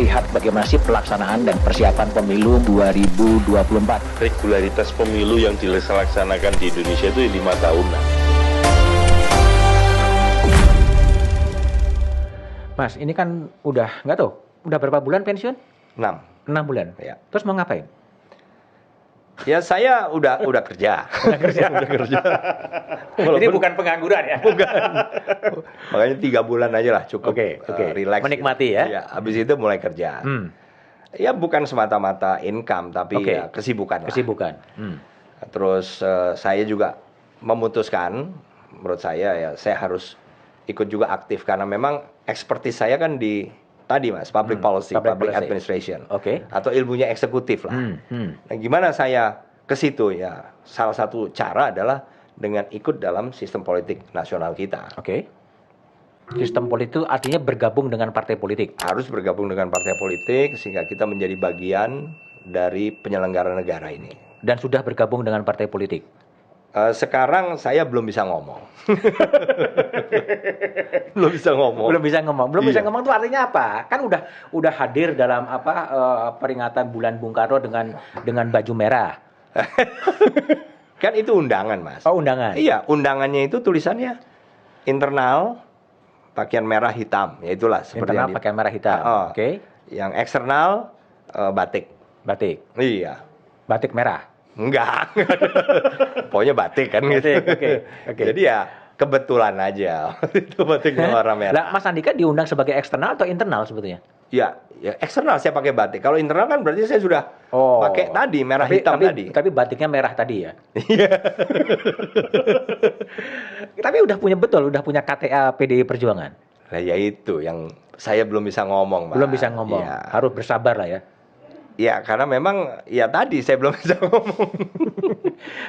melihat bagaimana sih pelaksanaan dan persiapan pemilu 2024. Regularitas pemilu yang dilaksanakan di Indonesia itu 5 tahunan. Mas, ini kan udah nggak tahu, udah berapa bulan pensiun? 6 bulan. Ya. Terus mau ngapain? Ya saya udah kerja. Udah kerja. Ini bukan pengangguran ya? Bukan. Makanya 3 bulan aja lah cukup. Oke. Relax. Menikmati gitu. ya? Ya. Habis itu mulai kerja. Ya bukan semata-mata income, tapi ya kesibukan lah. Kesibukan. Terus saya juga memutuskan, menurut saya ya saya harus ikut juga aktif karena memang expertise saya kan di tadi Mas, public policy, public administration. Atau ilmunya eksekutif lah. Nah, gimana saya ke situ ya? Salah satu cara adalah dengan ikut dalam sistem politik nasional kita. Sistem politik itu artinya bergabung dengan partai politik. Harus bergabung dengan partai politik sehingga kita menjadi bagian dari penyelenggara negara ini. Dan sudah bergabung dengan partai politik. Sekarang saya belum bisa ngomong. Belum bisa ngomong Itu artinya apa? Kan udah hadir dalam peringatan bulan Bung Karno dengan baju merah. Kan itu undangan, Mas. Oh, undangan. Iya, undangannya itu tulisannya internal pakaian merah hitam. Ya itulah seperti internal pakaian merah hitam. Yang eksternal batik. Batik. Iya. Batik merah. Enggak. Pokoknya batik kan gitu. Jadi ya kebetulan aja. Itu batiknya warna merah. Lah, Mas Andika diundang sebagai eksternal atau internal sebetulnya? Ya eksternal saya pakai batik. Kalau internal kan berarti saya sudah pakai tadi merah hitam tadi. Tapi batiknya merah tadi ya. Iya. Tapi udah punya KTA PDI Perjuangan. Nah, ya itu yang saya belum bisa ngomong, Mas. Belum bisa ngomong. Ya. Harus bersabar lah ya. Ya, karena memang ya tadi saya belum bisa ngomong.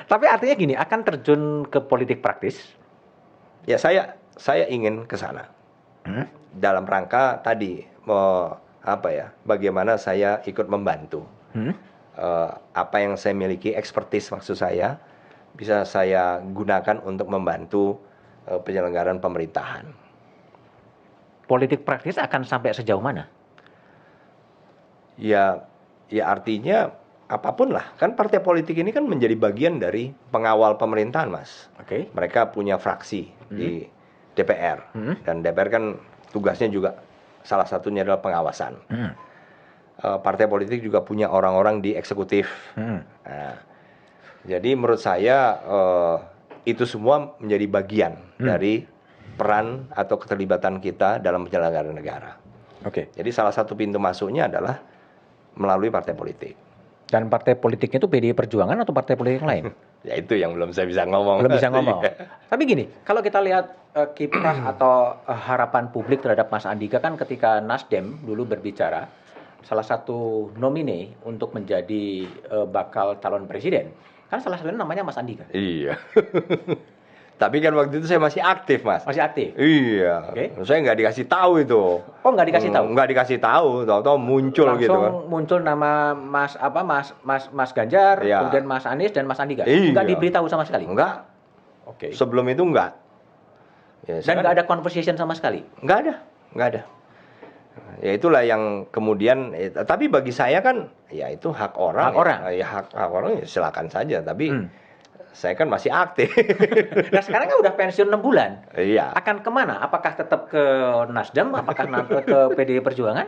Tapi artinya gini, akan terjun ke politik praktis? Ya, saya ingin ke sana. Dalam rangka tadi bagaimana saya ikut membantu. Apa yang saya miliki, expertise maksud saya, bisa saya gunakan untuk membantu penyelenggaraan pemerintahan. Politik praktis akan sampai sejauh mana? Ya artinya apapun lah. Kan partai politik ini kan menjadi bagian dari pengawal pemerintahan, Mas. Mereka punya fraksi di DPR. Dan DPR kan tugasnya juga salah satunya adalah pengawasan. Partai politik juga punya orang-orang di eksekutif. Nah, jadi menurut saya itu semua menjadi bagian dari peran atau keterlibatan kita dalam penyelenggaraan negara. Jadi salah satu pintu masuknya adalah melalui partai politik. Dan partai politiknya itu PDI Perjuangan atau partai politik yang lain? Ya itu yang belum saya bisa ngomong. Belum bisa ngomong. Tapi gini, kalau kita lihat kiprah atau harapan publik terhadap Mas Andika kan ketika Nasdem dulu berbicara, salah satu nomine untuk menjadi bakal calon presiden, kan salah satunya namanya Mas Andika. Iya. Tapi kan waktu itu saya masih aktif, Mas. Masih aktif? Iya. Saya nggak dikasih tahu itu. Oh, nggak dikasih tahu? Nggak dikasih tahu. Tahu-tahu muncul langsung gitu kan. Muncul nama Mas Ganjar, kemudian Mas Anies dan Mas Andika. Iya. Nggak diberitahu sama sekali? Enggak. Sebelum itu enggak. Ya, dan nggak ada conversation sama sekali? Nggak ada. Ya itulah yang kemudian. Tapi bagi saya kan, ya itu hak orang. Hak orang ya silakan saja. Tapi saya kan masih aktif. Nah sekarang kan udah pensiun 6 bulan. Iya. Akan kemana? Apakah tetap ke Nasdem? Apakah ke PDI Perjuangan?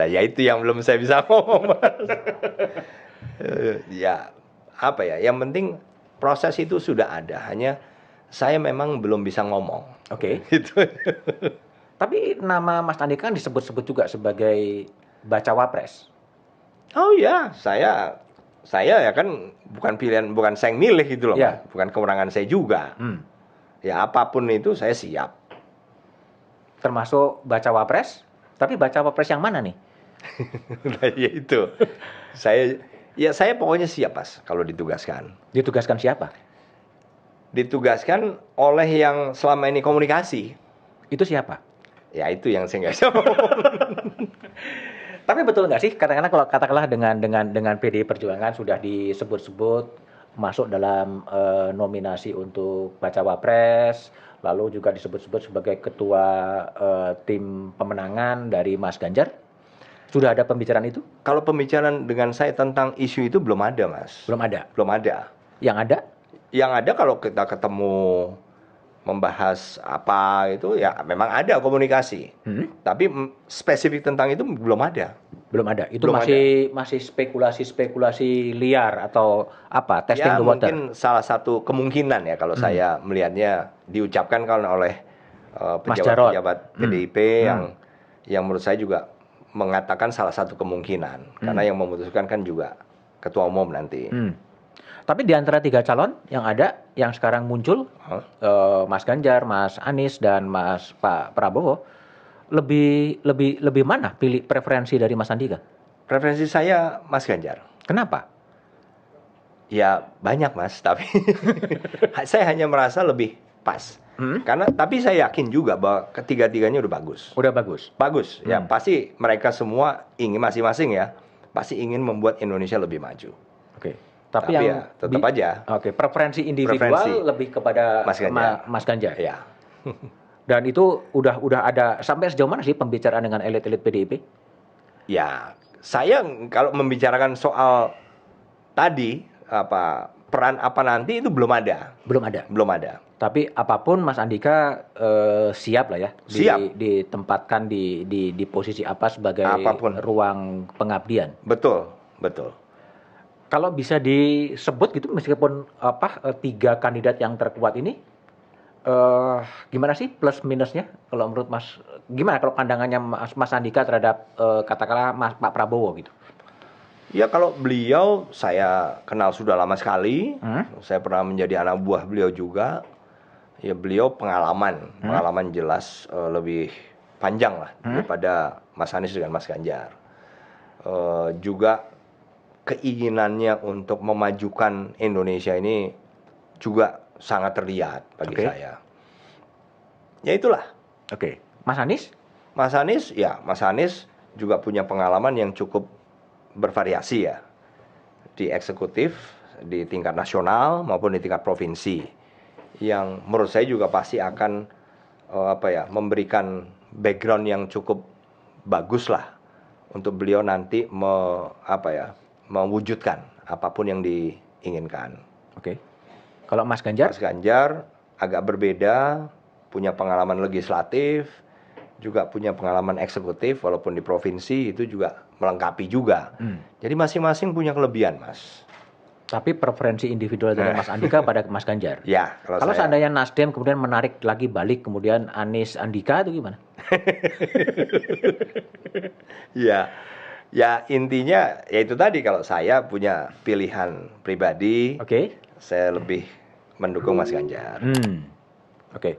Nah ya itu yang belum saya bisa ngomong, Mas. Yang penting proses itu sudah ada. Hanya saya memang belum bisa ngomong. Gitu. Tapi nama Mas Andika kan disebut-sebut juga sebagai bacawa pres. Oh ya, saya ya kan bukan pilihan, bukan saya yang milih gitu loh, Mas. Bukan kewenangan saya juga. Ya apapun itu saya siap. Termasuk bacawa pres, tapi bacawa pres yang mana nih? Nah ya itu. Saya pokoknya siap, Mas, kalau ditugaskan. Ditugaskan siapa? Ditugaskan oleh yang selama ini komunikasi. Itu siapa? Ya itu yang saya nggak bisa ngomong. Tapi betul nggak sih, katakanlah dengan PDI Perjuangan sudah disebut-sebut masuk dalam nominasi untuk bacawa pres, lalu juga disebut-sebut sebagai ketua tim pemenangan dari Mas Ganjar? Sudah ada pembicaraan itu? Kalau pembicaraan dengan saya tentang isu itu belum ada, Mas. Belum ada. Belum ada. Yang ada? Yang ada kalau kita ketemu membahas apa itu ya memang ada komunikasi. Tapi spesifik tentang itu belum ada. Belum ada. Itu Belum masih spekulasi-spekulasi liar atau apa? Testing Ya the water. mungkin salah satu kemungkinan ya kalau saya melihatnya diucapkan kan oleh pejabat-pejabat PDIP yang menurut saya juga mengatakan salah satu kemungkinan karena yang memutuskan kan juga ketua umum nanti. Tapi di antara 3 calon yang ada, yang sekarang muncul, Mas Ganjar, Mas Anies, dan Pak Prabowo, lebih mana pilih preferensi dari Mas Andika? Preferensi saya Mas Ganjar. Kenapa? Ya banyak Mas, tapi saya hanya merasa lebih pas. Tapi saya yakin juga bahwa ketiga-tiganya udah bagus. Udah bagus. Bagus. Ya pasti mereka semua ingin masing-masing ya, pasti ingin membuat Indonesia lebih maju. Oke. Tapi yang ya tetap aja. Oke, preferensi individual lebih kepada Mas Ganjar. Ya. Dan itu udah ada sampai sejauh mana sih pembicaraan dengan elit-elit PDIP? Ya, saya kalau membicarakan soal tadi peran apa nanti itu belum ada. Belum ada. Belum ada. Tapi apapun Mas Andika siap lah ya. Siap. Ditempatkan di posisi apa sebagai apapun ruang pengabdian. Betul, betul. Kalau bisa disebut gitu meskipun 3 kandidat yang terkuat ini gimana sih plus minusnya kalau menurut Mas, gimana kalau pandangannya Mas Andika terhadap katakanlah Pak Prabowo gitu? Ya kalau beliau saya kenal sudah lama sekali. Saya pernah menjadi anak buah beliau juga. Ya beliau pengalaman jelas lebih panjang lah daripada Mas Anies dengan Mas Ganjar. Juga keinginannya untuk memajukan Indonesia ini juga sangat terlihat bagi saya. Ya itulah. Oke. Mas Anies? Mas Anies juga punya pengalaman yang cukup bervariasi ya. Di eksekutif, di tingkat nasional maupun di tingkat provinsi. Yang menurut saya juga pasti akan memberikan background yang cukup bagus lah untuk beliau nanti mewujudkan apapun yang diinginkan. Oke. Kalau Mas Ganjar? Mas Ganjar agak berbeda, punya pengalaman legislatif, juga punya pengalaman eksekutif, walaupun di provinsi itu juga melengkapi juga. Jadi masing-masing punya kelebihan, Mas. Tapi preferensi individual dari Mas Andika pada Mas Ganjar. Ya, kalau seandainya Nasdem kemudian menarik lagi balik kemudian Anies Andika itu gimana? Ya intinya ya itu tadi, kalau saya punya pilihan pribadi, saya lebih mendukung Mas Ganjar. Oke.